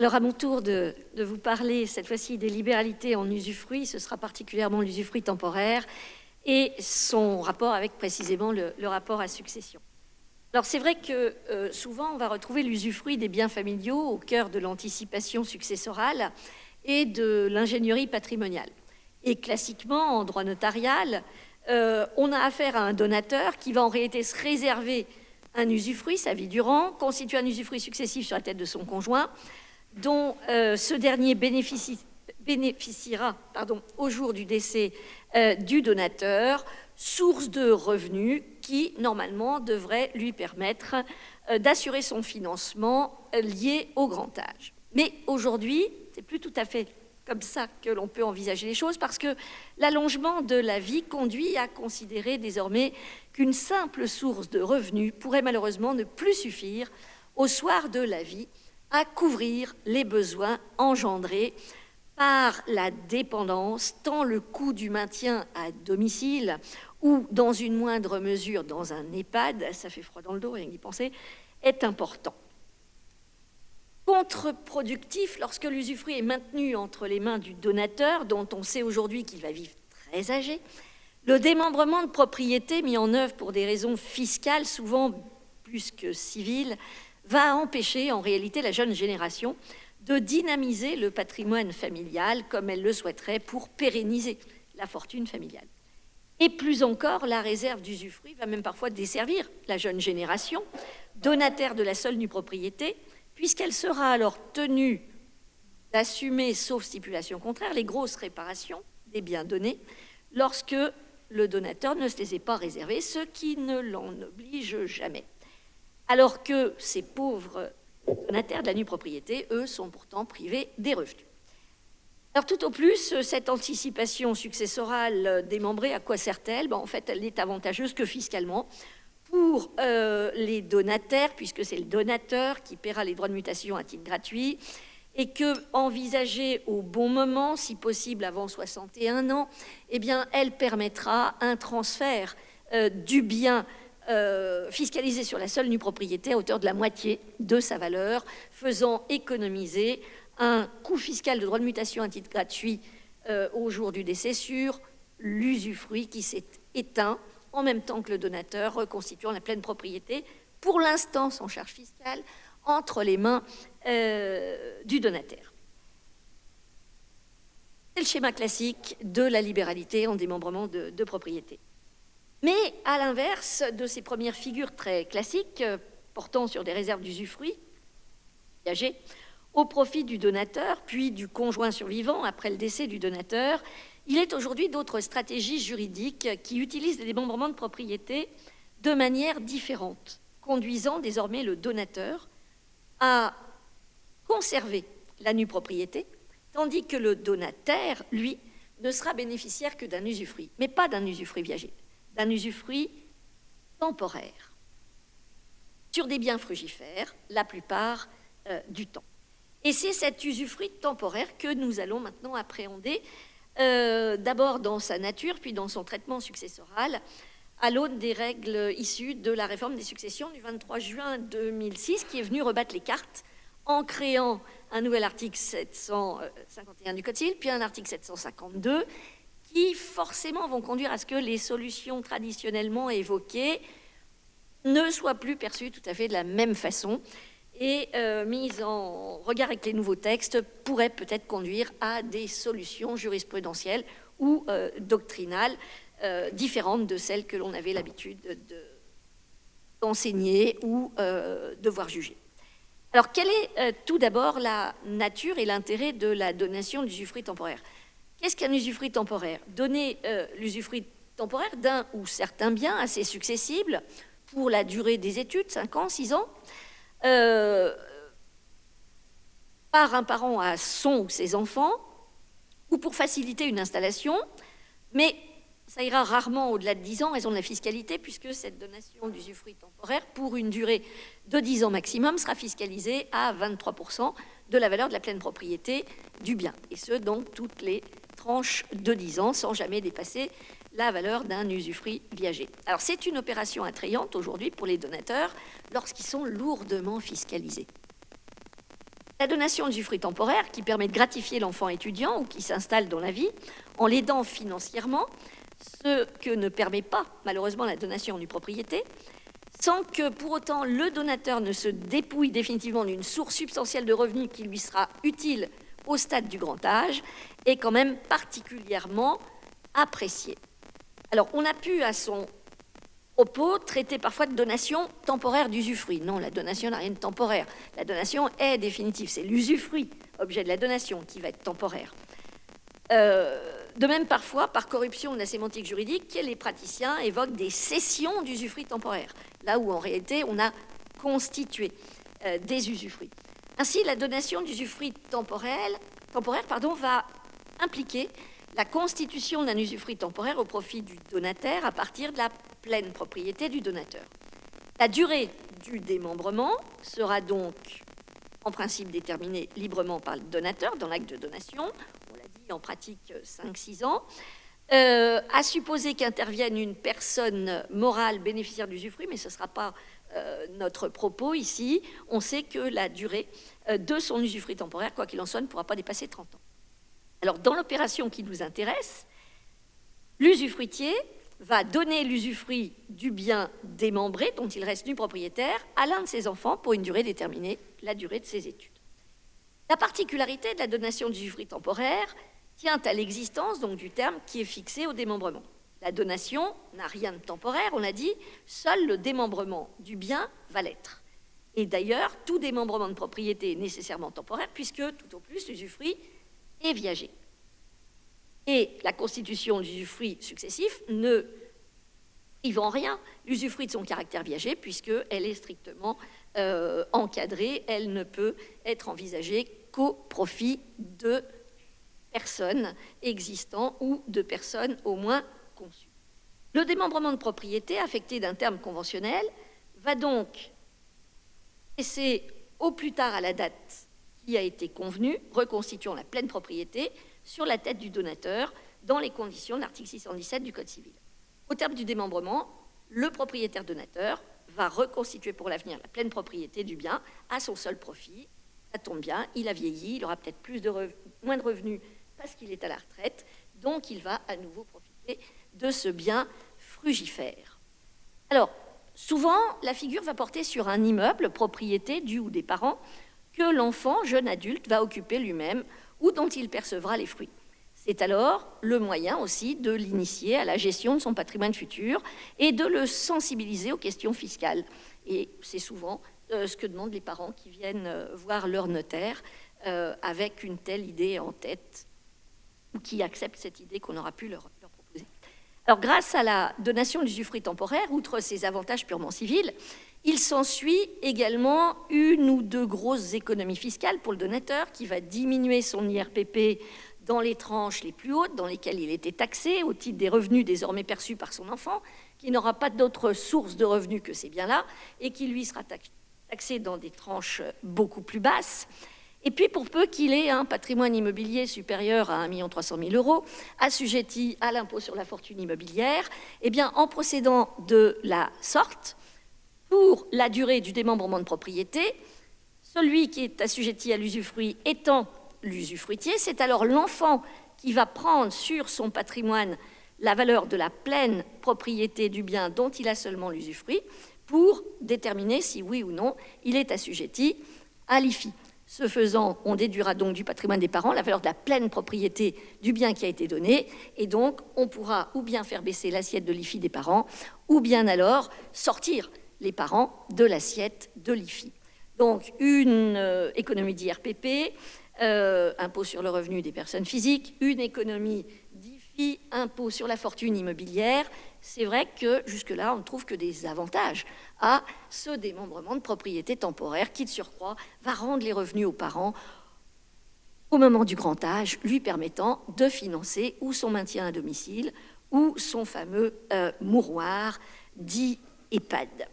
Alors, à mon tour de vous parler, cette fois-ci, des libéralités en usufruit. Ce sera particulièrement l'usufruit temporaire et son rapport avec précisément le rapport à succession. Alors, c'est vrai que souvent, on va retrouver l'usufruit des biens familiaux au cœur de l'anticipation successorale et de l'ingénierie patrimoniale. Et classiquement, en droit notarial, on a affaire à un donateur qui va en réalité se réserver un usufruit sa vie durant, constituer un usufruit successif sur la tête de son conjoint, dont ce dernier bénéficiera au jour du décès du donateur, source de revenus qui, normalement, devrait lui permettre d'assurer son financement lié au grand âge. Mais aujourd'hui, c'est plus tout à fait comme ça que l'on peut envisager les choses, parce que l'allongement de la vie conduit à considérer désormais qu'une simple source de revenus pourrait malheureusement ne plus suffire au soir de la vie à couvrir les besoins engendrés par la dépendance, tant le coût du maintien à domicile ou, dans une moindre mesure, dans un EHPAD, ça fait froid dans le dos, rien qu'y penser, est important. Contre-productif lorsque l'usufruit est maintenu entre les mains du donateur, dont on sait aujourd'hui qu'il va vivre très âgé, le démembrement de propriété mis en œuvre pour des raisons fiscales, souvent plus que civiles, va empêcher en réalité la jeune génération de dynamiser le patrimoine familial comme elle le souhaiterait pour pérenniser la fortune familiale. Et plus encore, la réserve d'usufruit va même parfois desservir la jeune génération, donataire de la seule nue propriété, puisqu'elle sera alors tenue d'assumer, sauf stipulation contraire, les grosses réparations des biens donnés lorsque le donateur ne se les ait pas réservés, ce qui ne l'en oblige jamais. Alors que ces pauvres donataires de la nue propriété, eux, sont pourtant privés des revenus. Alors tout au plus, cette anticipation successorale démembrée, à quoi sert-elle ? En fait, elle n'est avantageuse que fiscalement pour les donataires, puisque c'est le donateur qui paiera les droits de mutation à titre gratuit, et que, envisagée au bon moment, si possible avant 61 ans, eh bien, elle permettra un transfert du bien fiscalisé sur la seule nue propriété à hauteur de la moitié de sa valeur, faisant économiser un coût fiscal de droit de mutation à titre gratuit au jour du décès sur l'usufruit qui s'est éteint en même temps que le donateur, reconstituant la pleine propriété, pour l'instant sans charge fiscale, entre les mains du donataire. C'est le schéma classique de la libéralité en démembrement de propriété. Mais à l'inverse de ces premières figures très classiques, portant sur des réserves d'usufruit, viagées, au profit du donateur, puis du conjoint survivant après le décès du donateur, il est aujourd'hui d'autres stratégies juridiques qui utilisent les démembrements de propriété de manière différente, conduisant désormais le donateur à conserver la nue propriété, tandis que le donataire, lui, ne sera bénéficiaire que d'un usufruit, mais pas d'un usufruit viager, d'un usufruit temporaire, sur des biens frugifères, la plupart du temps. Et c'est cet usufruit temporaire que nous allons maintenant appréhender, d'abord dans sa nature, puis dans son traitement successoral, à l'aune des règles issues de la réforme des successions du 23 juin 2006, qui est venue rebattre les cartes en créant un nouvel article 751 du Code civil, puis un article 752, qui forcément vont conduire à ce que les solutions traditionnellement évoquées ne soient plus perçues tout à fait de la même façon et mises en regard avec les nouveaux textes pourraient peut-être conduire à des solutions jurisprudentielles ou doctrinales différentes de celles que l'on avait l'habitude d'enseigner ou de voir juger. Alors, quelle est tout d'abord la nature et l'intérêt de la donation d'usufruit temporaire ? Qu'est-ce qu'un usufruit temporaire ? Donner l'usufruit temporaire d'un ou certains biens assez successibles pour la durée des études, 5 ans, 6 ans, par un parent à son ou ses enfants, ou pour faciliter une installation, mais ça ira rarement au-delà de 10 ans en raison de la fiscalité, puisque cette donation d'usufruit temporaire, pour une durée de 10 ans maximum, sera fiscalisée à 23% de la valeur de la pleine propriété du bien, et ce, donc, toutes les tranches de 10 ans, sans jamais dépasser la valeur d'un usufruit viager. Alors, c'est une opération attrayante aujourd'hui pour les donateurs lorsqu'ils sont lourdement fiscalisés. La donation d'usufruit temporaire qui permet de gratifier l'enfant étudiant ou qui s'installe dans la vie en l'aidant financièrement, ce que ne permet pas malheureusement la donation du propriété, sans que pour autant le donateur ne se dépouille définitivement d'une source substantielle de revenus qui lui sera utile au stade du grand âge, est quand même particulièrement apprécié. Alors on a pu à son propos traiter parfois de donation temporaire d'usufruit. Non, la donation n'a rien de temporaire. La donation est définitive. C'est l'usufruit, objet de la donation, qui va être temporaire. De même, parfois, par corruption de la sémantique juridique, les praticiens évoquent des cessions d'usufruit temporaire, là où en réalité on a constitué des usufruits. Ainsi, la donation d'usufruit temporaire va impliquer la constitution d'un usufruit temporaire au profit du donataire à partir de la pleine propriété du donateur. La durée du démembrement sera donc en principe déterminée librement par le donateur dans l'acte de donation, on l'a dit en pratique 5-6 ans, à supposer qu'intervienne une personne morale bénéficiaire d'usufruit, mais ce ne sera pas notre propos ici. On sait que la durée de son usufruit temporaire, quoi qu'il en soit, ne pourra pas dépasser 30 ans. Alors, dans l'opération qui nous intéresse, l'usufruitier va donner l'usufruit du bien démembré, dont il reste nu propriétaire, à l'un de ses enfants pour une durée déterminée, la durée de ses études. La particularité de la donation d'usufruit temporaire tient à l'existence donc du terme qui est fixé au démembrement. La donation n'a rien de temporaire, on l'a dit, seul le démembrement du bien va l'être. Et d'ailleurs, tout démembrement de propriété est nécessairement temporaire, puisque, tout au plus, l'usufruit est viager. Et la constitution d'usufruit successif ne prive en rien l'usufruit de son caractère viager, puisqu'elle est strictement encadrée, elle ne peut être envisagée qu'au profit de personnes existantes ou de personnes au moins conçues. Le démembrement de propriété, affecté d'un terme conventionnel, va donc cesser au plus tard à la date qui a été convenue, reconstituant la pleine propriété sur la tête du donateur dans les conditions de l'article 617 du Code civil. Au terme du démembrement, le propriétaire donateur va reconstituer pour l'avenir la pleine propriété du bien à son seul profit. Ça tombe bien, il a vieilli, il aura peut-être moins de revenus parce qu'il est à la retraite, donc il va à nouveau profiter de ce bien frugifère. Alors, souvent, la figure va porter sur un immeuble, propriété du ou des parents, que l'enfant, jeune adulte, va occuper lui-même ou dont il percevra les fruits. C'est alors le moyen aussi de l'initier à la gestion de son patrimoine futur et de le sensibiliser aux questions fiscales. Et c'est souvent ce que demandent les parents qui viennent voir leur notaire avec une telle idée en tête ou qui acceptent cette idée qu'on aura pu leur proposer. Alors, grâce à la donation de l'usufruit temporaire, outre ses avantages purement civils, il s'ensuit également une ou deux grosses économies fiscales pour le donateur qui va diminuer son IRPP dans les tranches les plus hautes dans lesquelles il était taxé au titre des revenus désormais perçus par son enfant, qui n'aura pas d'autre source de revenus que ces biens-là et qui lui sera taxé dans des tranches beaucoup plus basses. Et puis, pour peu qu'il ait un patrimoine immobilier supérieur à 1 300 000 € assujetti à l'impôt sur la fortune immobilière, eh bien, en procédant de la sorte, pour la durée du démembrement de propriété, celui qui est assujetti à l'usufruit étant l'usufruitier, c'est alors l'enfant qui va prendre sur son patrimoine la valeur de la pleine propriété du bien dont il a seulement l'usufruit pour déterminer si oui ou non il est assujetti à l'IFI. Ce faisant, on déduira donc du patrimoine des parents la valeur de la pleine propriété du bien qui a été donné, et donc on pourra ou bien faire baisser l'assiette de l'IFI des parents, ou bien alors sortir les parents de l'assiette de l'IFI. Donc une économie d'IRPP, impôt sur le revenu des personnes physiques, une économie d'IFI, impôt sur la fortune immobilière. C'est vrai que jusque-là, on ne trouve que des avantages à ce démembrement de propriété temporaire qui, de surcroît, va rendre les revenus aux parents au moment du grand âge, lui permettant de financer ou son maintien à domicile ou son fameux mouroir dit EHPAD.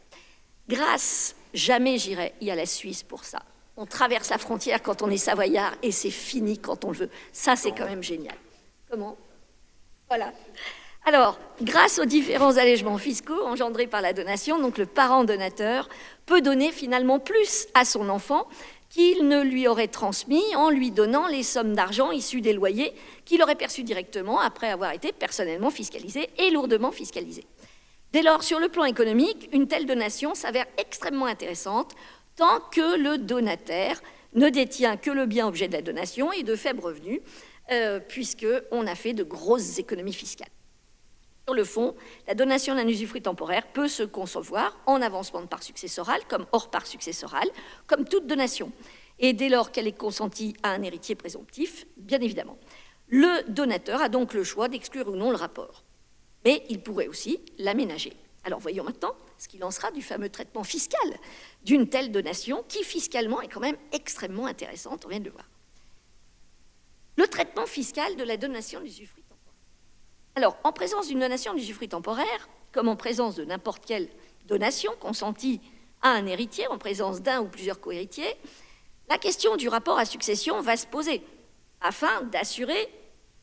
Grâce, jamais j'irai à la Suisse pour ça. On traverse la frontière quand on est savoyard et c'est fini quand on le veut. Ça, c'est quand même génial. Comment ? Voilà. Alors, grâce aux différents allègements fiscaux engendrés par la donation, donc le parent donateur peut donner finalement plus à son enfant qu'il ne lui aurait transmis en lui donnant les sommes d'argent issues des loyers qu'il aurait perçus directement après avoir été personnellement fiscalisé et lourdement fiscalisé. Dès lors, sur le plan économique, une telle donation s'avère extrêmement intéressante tant que le donataire ne détient que le bien objet de la donation et de faibles revenus, puisqu'on a fait de grosses économies fiscales. Sur le fond, la donation d'un usufruit temporaire peut se concevoir en avancement de part successorale comme hors part successorale, comme toute donation. Et dès lors qu'elle est consentie à un héritier présomptif, bien évidemment. Le donateur a donc le choix d'exclure ou non le rapport. Mais il pourrait aussi l'aménager. Alors voyons maintenant ce qu'il en sera du fameux traitement fiscal d'une telle donation qui fiscalement est quand même extrêmement intéressante, on vient de le voir. Le traitement fiscal de la donation d'usufruit temporaire. Alors, en présence d'une donation d'usufruit temporaire, comme en présence de n'importe quelle donation consentie à un héritier, en présence d'un ou plusieurs co-héritiers, la question du rapport à succession va se poser afin d'assurer,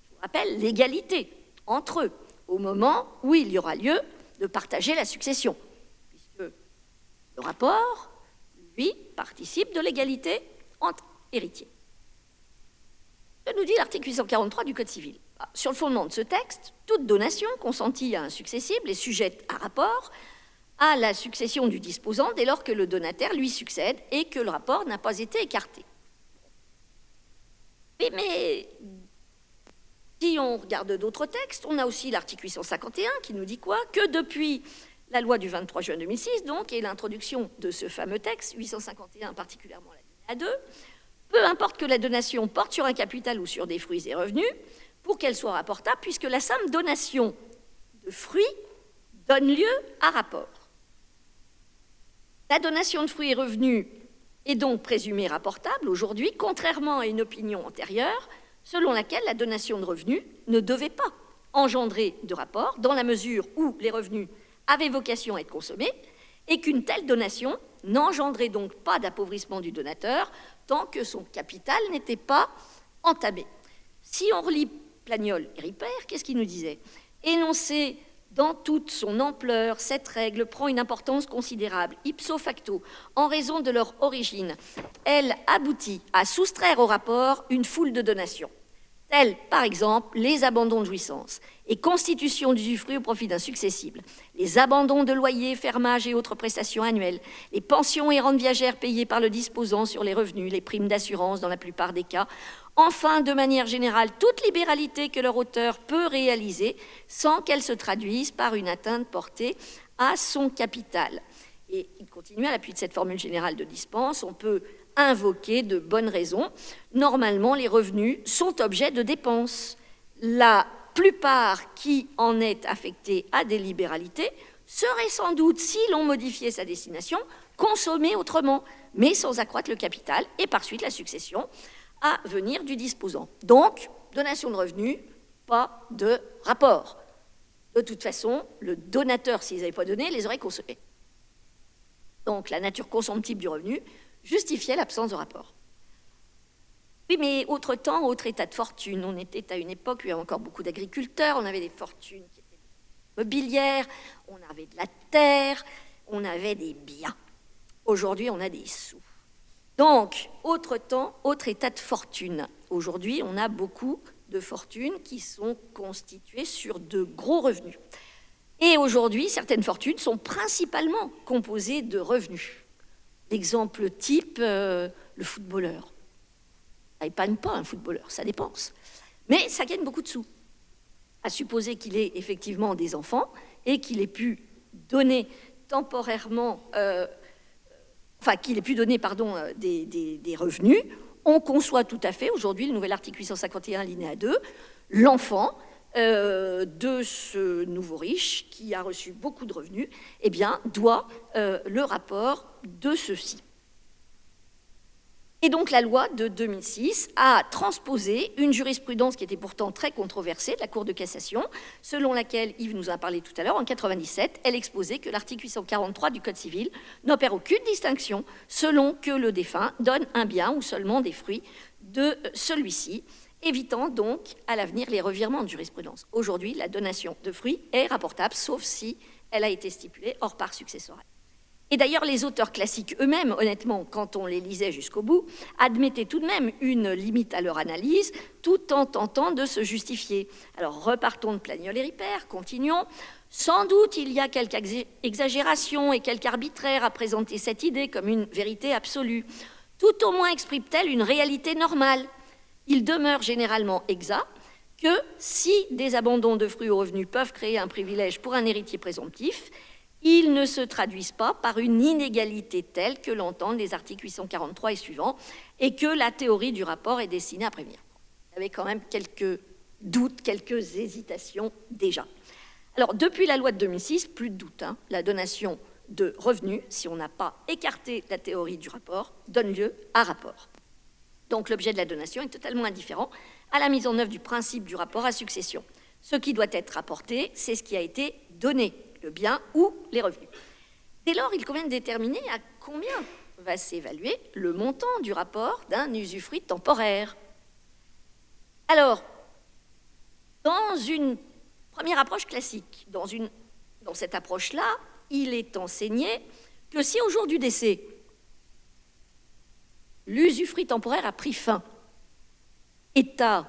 je vous rappelle, l'égalité entre eux au moment où il y aura lieu de partager la succession, puisque le rapport, lui, participe de l'égalité entre héritiers. Que nous dit l'article 843 du Code civil? Sur le fondement de ce texte, toute donation consentie à un successible est sujette à rapport à la succession du disposant dès lors que le donataire lui succède et que le rapport n'a pas été écarté. Mais si on regarde d'autres textes, on a aussi l'article 851 qui nous dit quoi? Que depuis la loi du 23 juin 2006, donc, et l'introduction de ce fameux texte, 851 particulièrement la linéa 2, peu importe que la donation porte sur un capital ou sur des fruits et revenus, pour qu'elle soit rapportable, puisque la somme donation de fruits donne lieu à rapport. La donation de fruits et revenus est donc présumée rapportable aujourd'hui, contrairement à une opinion antérieure, selon laquelle la donation de revenus ne devait pas engendrer de rapport, dans la mesure où les revenus avaient vocation à être consommés, et qu'une telle donation n'engendrait donc pas d'appauvrissement du donateur tant que son capital n'était pas entamé. Si on relit Plagnol et Ripert, qu'est-ce qu'il nous disait? Énoncé dans toute son ampleur, cette règle prend une importance considérable, ipso facto, en raison de leur origine. Elle aboutit à soustraire au rapport une foule de donations, telles par exemple les abandons de jouissance et constitution d'usufruit au profit d'un successible, les abandons de loyers, fermages et autres prestations annuelles, les pensions et rentes viagères payées par le disposant sur les revenus, les primes d'assurance dans la plupart des cas, enfin, de manière générale, toute libéralité que leur auteur peut réaliser sans qu'elle se traduise par une atteinte portée à son capital. Et il continue, à l'appui de cette formule générale de dispense, on peut invoquer de bonnes raisons. Normalement, les revenus sont objets de dépenses. La plupart qui en est affectée à des libéralités serait sans doute, si l'on modifiait sa destination, consommée autrement, mais sans accroître le capital et par suite la succession à venir du disposant. Donc, donation de revenus, pas de rapport. De toute façon, le donateur, s'ils n'avaient pas donné, les aurait consommés. Donc, la nature consomptible du revenu justifiait l'absence de rapport. Oui, mais autre temps, autre état de fortune. On était à une époque où il y avait encore beaucoup d'agriculteurs, on avait des fortunes qui étaient mobilières, on avait de la terre, on avait des biens. Aujourd'hui, on a des sous. Donc, autre temps, autre état de fortune. Aujourd'hui, on a beaucoup de fortunes qui sont constituées sur de gros revenus. Et aujourd'hui, certaines fortunes sont principalement composées de revenus. L'exemple type, le footballeur. Ça n'épargne pas un footballeur, ça dépense. Mais ça gagne beaucoup de sous. À supposer qu'il ait effectivement des enfants et qu'il ait pu donner temporairement, des revenus, on conçoit tout à fait, aujourd'hui, le nouvel article 851, alinéa 2, l'enfant de ce nouveau riche qui a reçu beaucoup de revenus, eh bien, doit le rapport de ceux-ci. Et donc la loi de 2006 a transposé une jurisprudence qui était pourtant très controversée de la Cour de cassation, selon laquelle, Yves nous en a parlé tout à l'heure, en 1997, elle exposait que l'article 843 du Code civil n'opère aucune distinction selon que le défunt donne un bien ou seulement des fruits de celui-ci, évitant donc à l'avenir les revirements de jurisprudence. Aujourd'hui, la donation de fruits est rapportable, sauf si elle a été stipulée hors part successorale. Et d'ailleurs, les auteurs classiques eux-mêmes, honnêtement, quand on les lisait jusqu'au bout, admettaient tout de même une limite à leur analyse, tout en tentant de se justifier. Alors, repartons de Plagniol et Ripert, continuons. Sans doute, il y a quelque exagération et quelque arbitraire à présenter cette idée comme une vérité absolue. Tout au moins exprime-t-elle une réalité normale. Il demeure généralement exact que si des abandons de fruits aux revenus peuvent créer un privilège pour un héritier présomptif, ils ne se traduisent pas par une inégalité telle que l'entendent les articles 843 et suivants, et que la théorie du rapport est destinée à prévenir. Il y avait quand même quelques doutes, quelques hésitations déjà. Alors, depuis la loi de 2006, plus de doute, la donation de revenus, si on n'a pas écarté la théorie du rapport, donne lieu à rapport. Donc, l'objet de la donation est totalement indifférent à la mise en œuvre du principe du rapport à succession. Ce qui doit être rapporté, c'est ce qui a été donné, le bien ou les revenus. Dès lors, il convient de déterminer à combien va s'évaluer le montant du rapport d'un usufruit temporaire. Alors, dans une première approche classique, dans cette approche-là, il est enseigné que si au jour du décès, l'usufruit temporaire a pris fin, état,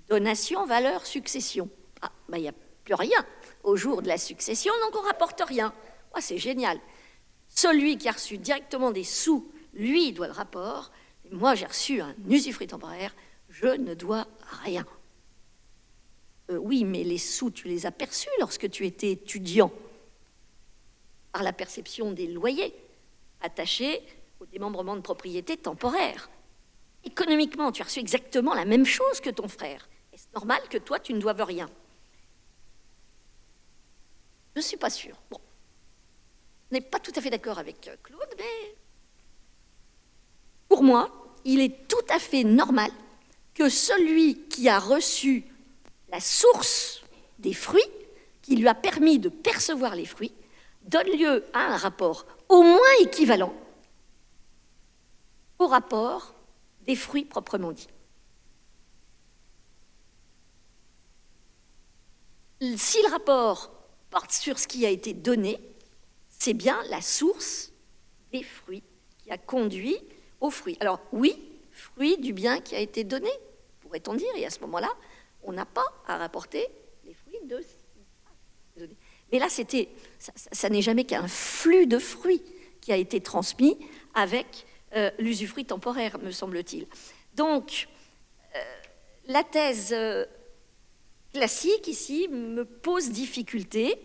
donation, valeur, succession, il n'y a plus rien au jour de la succession, donc on ne rapporte rien. C'est génial. Celui qui a reçu directement des sous, lui, doit le rapport. Et moi, j'ai reçu un usufruit temporaire, je ne dois rien. Oui, mais les sous, tu les as perçus lorsque tu étais étudiant, par la perception des loyers attachés au démembrement de propriété temporaire. Économiquement, tu as reçu exactement la même chose que ton frère. Est-ce normal que toi, tu ne doives rien? Je ne suis pas sûre. Bon, on n'est pas tout à fait d'accord avec Claude, mais pour moi, il est tout à fait normal que celui qui a reçu la source des fruits, qui lui a permis de percevoir les fruits, donne lieu à un rapport au moins équivalent au rapport des fruits proprement dit. Si le rapport porte sur ce qui a été donné, c'est bien la source des fruits qui a conduit aux fruits. Alors oui, fruit du bien qui a été donné, pourrait-on dire, et à ce moment-là, on n'a pas à rapporter les fruits de... Mais là, ça n'est jamais qu'un flux de fruits qui a été transmis avec l'usufruit temporaire, me semble-t-il. Donc, la thèse classique, ici, me pose difficulté.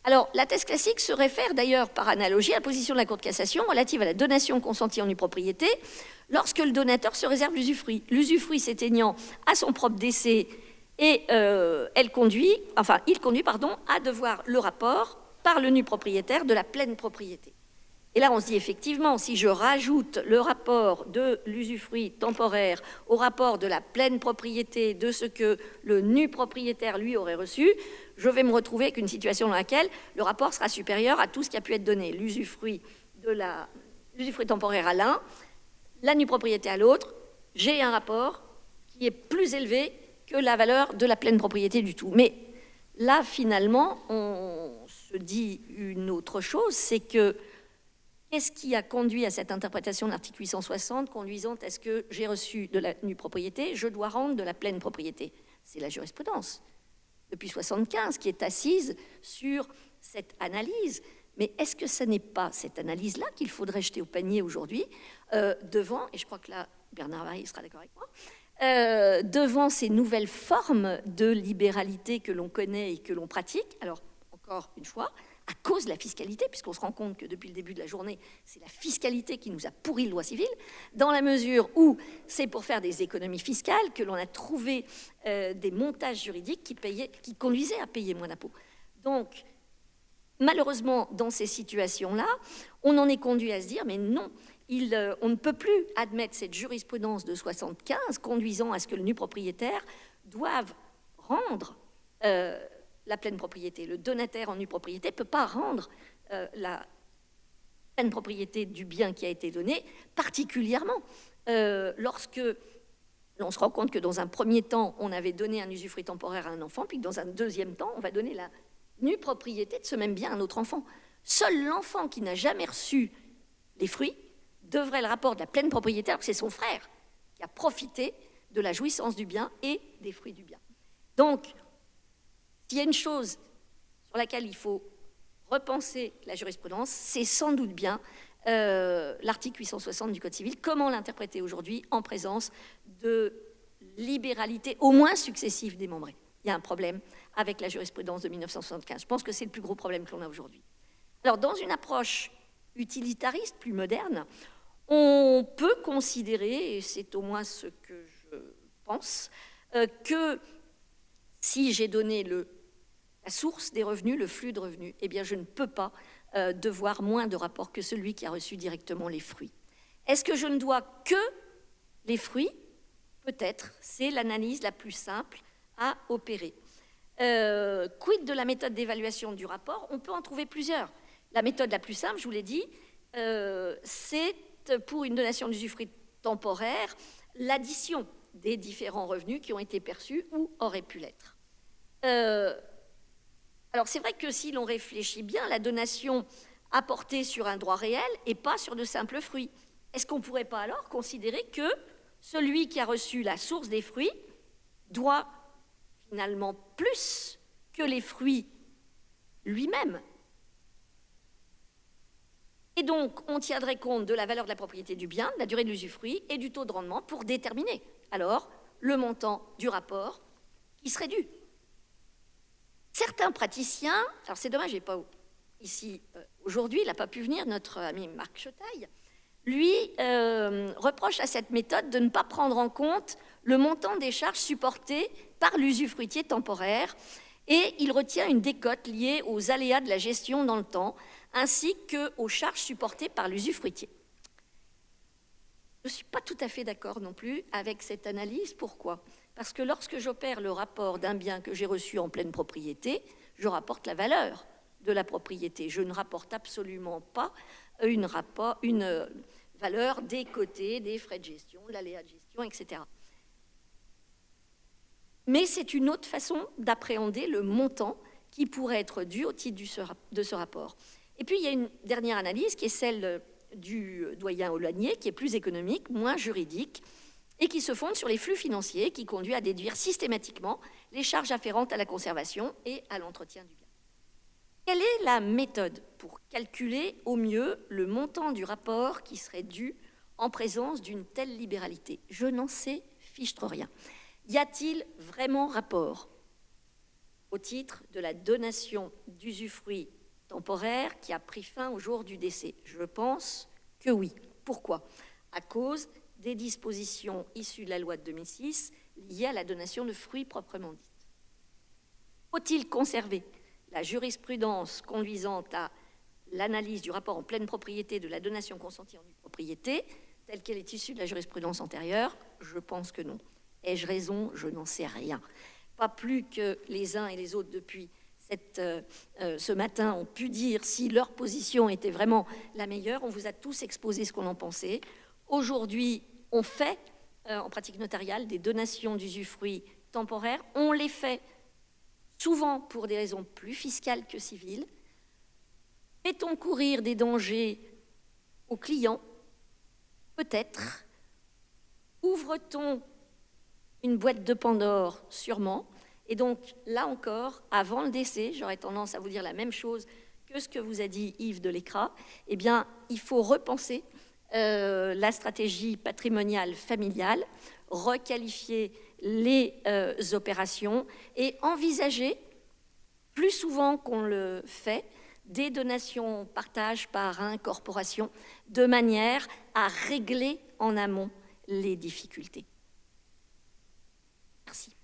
Alors, la thèse classique se réfère d'ailleurs, par analogie, à la position de la Cour de cassation relative à la donation consentie en nue propriété lorsque le donateur se réserve l'usufruit. L'usufruit s'éteignant à son propre décès et il conduit à devoir le rapport par le nu propriétaire de la pleine propriété. Et là, on se dit effectivement, si je rajoute le rapport de l'usufruit temporaire au rapport de la pleine propriété de ce que le nu propriétaire, lui, aurait reçu, je vais me retrouver avec une situation dans laquelle le rapport sera supérieur à tout ce qui a pu être donné. L'usufruit temporaire à l'un, la nue propriété à l'autre, j'ai un rapport qui est plus élevé que la valeur de la pleine propriété du tout. Mais là, finalement, on se dit une autre chose, c'est que qu'est-ce qui a conduit à cette interprétation de l'article 860 conduisant à ce que j'ai reçu de la nue propriété, je dois rendre de la pleine propriété? C'est la jurisprudence, depuis 1975, qui est assise sur cette analyse. Mais est-ce que ce n'est pas cette analyse-là qu'il faudrait jeter au panier aujourd'hui, devant, et je crois que là, Bernard Varry sera d'accord avec moi, devant ces nouvelles formes de libéralité que l'on connaît et que l'on pratique? Alors, encore une fois, à cause de la fiscalité, puisqu'on se rend compte que depuis le début de la journée, c'est la fiscalité qui nous a pourri le droit civil, dans la mesure où c'est pour faire des économies fiscales que l'on a trouvé des montages juridiques qui conduisaient à payer moins d'impôts. Donc, malheureusement, dans ces situations-là, on en est conduit à se dire, mais non, on ne peut plus admettre cette jurisprudence de 1975 conduisant à ce que le nu propriétaire doive rendre la pleine propriété. Le donataire en nue propriété ne peut pas rendre la pleine propriété du bien qui a été donné, particulièrement lorsque l'on se rend compte que dans un premier temps, on avait donné un usufruit temporaire à un enfant, puis que dans un deuxième temps, on va donner la nue propriété de ce même bien à un autre enfant. Seul l'enfant qui n'a jamais reçu les fruits devrait le rapport de la pleine propriété, alors que c'est son frère qui a profité de la jouissance du bien et des fruits du bien. Donc, s'il y a une chose sur laquelle il faut repenser la jurisprudence, c'est sans doute bien l'article 860 du Code civil. Comment l'interpréter aujourd'hui en présence de libéralité au moins successive démembrée? Il y a un problème avec la jurisprudence de 1975. Je pense que c'est le plus gros problème que l'on a aujourd'hui. Alors, dans une approche utilitariste, plus moderne, on peut considérer, et c'est au moins ce que je pense, que si j'ai donné la source des revenus, le flux de revenus, eh bien, je ne peux pas devoir moins de rapports que celui qui a reçu directement les fruits. Est-ce que je ne dois que les fruits? Peut-être, c'est l'analyse la plus simple à opérer. Quid de la méthode d'évaluation du rapport? On peut en trouver plusieurs. La méthode la plus simple, je vous l'ai dit, c'est pour une donation d'usufruit temporaire, l'addition des différents revenus qui ont été perçus ou auraient pu l'être. Alors c'est vrai que si l'on réfléchit bien, la donation apportée sur un droit réel et pas sur de simples fruits. Est-ce qu'on ne pourrait pas alors considérer que celui qui a reçu la source des fruits doit finalement plus que les fruits lui-même? Et donc, on tiendrait compte de la valeur de la propriété du bien, de la durée de l'usufruit et du taux de rendement pour déterminer, alors, le montant du rapport qui serait dû. Certains praticiens, alors c'est dommage, il n'est pas ici aujourd'hui, il n'a pas pu venir, notre ami Marc Chetaille, lui reproche à cette méthode de ne pas prendre en compte le montant des charges supportées par l'usufruitier temporaire et il retient une décote liée aux aléas de la gestion dans le temps ainsi qu'aux charges supportées par l'usufruitier. Je ne suis pas tout à fait d'accord non plus avec cette analyse. Pourquoi? Parce que lorsque j'opère le rapport d'un bien que j'ai reçu en pleine propriété, je rapporte la valeur de la propriété. Je ne rapporte absolument pas une valeur des côtés, des frais de gestion, de l'aléa de gestion, etc. Mais c'est une autre façon d'appréhender le montant qui pourrait être dû au titre de ce rapport. Et puis, il y a une dernière analyse qui est celle du doyen Aulagnier, qui est plus économique, moins juridique, et qui se fonde sur les flux financiers, qui conduit à déduire systématiquement les charges afférentes à la conservation et à l'entretien du bien. Quelle est la méthode pour calculer au mieux le montant du rapport qui serait dû en présence d'une telle libéralité? Je n'en sais fichtre rien. Y a-t-il vraiment rapport au titre de la donation d'usufruit temporaire qui a pris fin au jour du décès? Je pense que oui. Pourquoi? À cause des dispositions issues de la loi de 2006 liées à la donation de fruits proprement dite. Faut-il conserver la jurisprudence conduisant à l'analyse du rapport en pleine propriété de la donation consentie en nue propriété, telle qu'elle est issue de la jurisprudence antérieure? Je pense que non. Ai-je raison? Je n'en sais rien. Pas plus que les uns et les autres depuis ce matin ont pu dire si leur position était vraiment la meilleure. On vous a tous exposé ce qu'on en pensait. Aujourd'hui, on fait en pratique notariale des donations d'usufruit temporaires. On les fait souvent pour des raisons plus fiscales que civiles. Fait-on courir des dangers aux clients? Peut-être. Ouvre-t-on une boîte de Pandore? Sûrement. Et donc, là encore, avant le décès, j'aurais tendance à vous dire la même chose que ce que vous a dit Yves de l'Écra. Eh bien, il faut repenser la stratégie patrimoniale familiale, requalifier les opérations et envisager, plus souvent qu'on le fait, des donations partage par incorporation, de manière à régler en amont les difficultés. Merci.